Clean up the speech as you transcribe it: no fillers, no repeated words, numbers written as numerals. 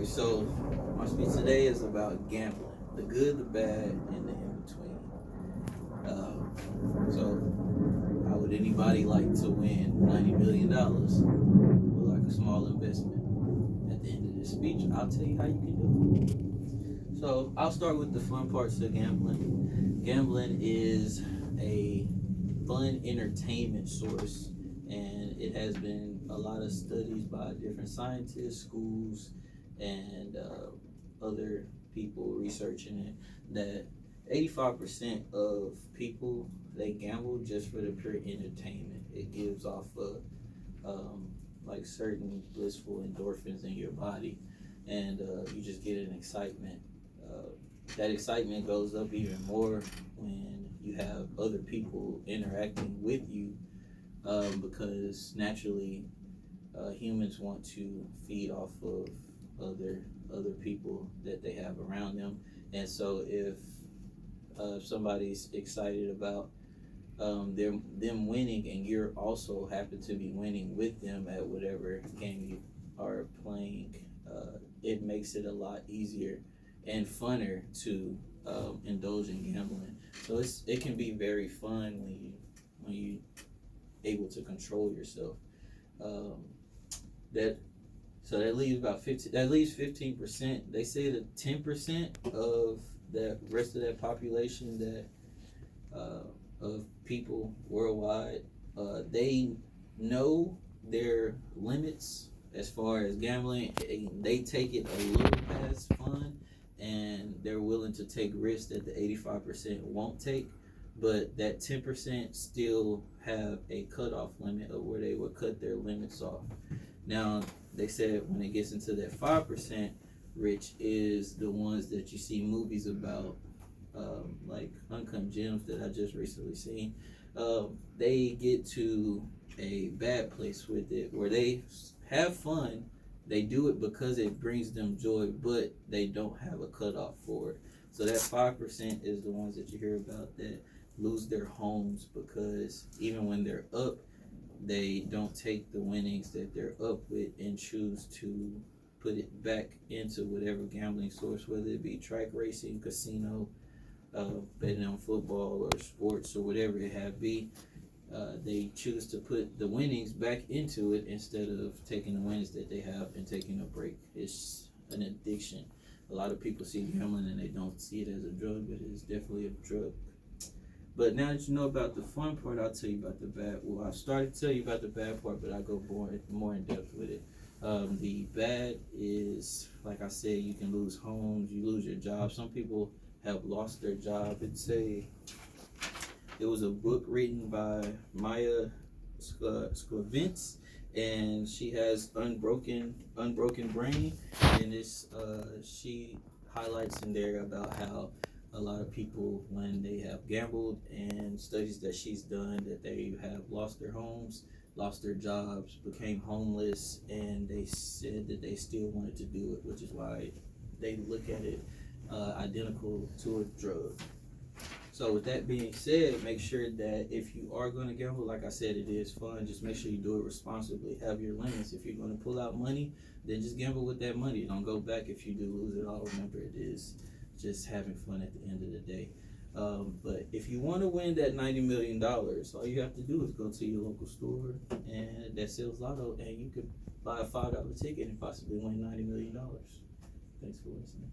so my speech today is about gambling, the good, the bad, and the in between. So, how would anybody like to win $90 million with like a small investment? At the end of this speech, I'll tell you how you can do it. So, I'll start with the fun parts of gambling. Gambling is a fun entertainment source, and it has been a lot of studies by different scientists, schools, and other people researching it that 85% of people they gamble just for the pure entertainment. It gives off like certain blissful endorphins in your body, and you just get an excitement. That excitement goes up even more when you have other people interacting with you, because naturally humans want to feed off of other people that they have around them. And so if somebody's excited about them winning, and you're also happen to be winning with them at whatever game you are playing, it makes it a lot easier and funner to indulge in gambling. So it can be very fun when you able to control yourself. That So that leaves about 15. That leaves 15%. They say that 10% of the rest of that population of people worldwide, they know their limits as far as gambling. They take it a little past fun, and they're willing to take risks that the 85% won't take. But that 10% still have a cutoff limit of where they would cut their limits off. Now, they said when it gets into that 5%, which is the ones that you see movies about, like Uncut Gems that I just recently seen, they get to a bad place with it where they have fun. They do it because it brings them joy, but they don't have a cutoff for it. So that 5% is the ones that you hear about that lose their homes because even when they're up, they don't take the winnings that they're up with and choose to put it back into whatever gambling source, whether it be track racing, casino, betting on football or sports or whatever it have be. They choose to put the winnings back into it instead of taking the winnings that they have and taking a break. It's an addiction. A lot of people see gambling and they don't see it as a drug, but it's definitely a drug. But now that you know about the fun part, I'll tell you about the bad. Well, I started to tell you about the bad part, but I go more in depth with it. The bad is, like I said, you can lose homes, you lose your job. Some people have lost their job. It was a book written by Maya Sklavins, and she has Unbroken Brain, and she highlights in there about how a lot of people, when they have gambled, and studies that she's done, that they have lost their homes, lost their jobs, became homeless, and they said that they still wanted to do it, which is why they look at it identical to a drug. So with that being said, make sure that if you are going to gamble, like I said, it is fun. Just make sure you do it responsibly. Have your limits. If you're going to pull out money, then just gamble with that money. Don't go back if you do lose it all. Remember, it is just having fun at the end of the day. But if you want to win that $90 million, all you have to do is go to your local store and that sells lotto, and you could buy a $5 ticket and possibly win $90 million. Thanks for listening.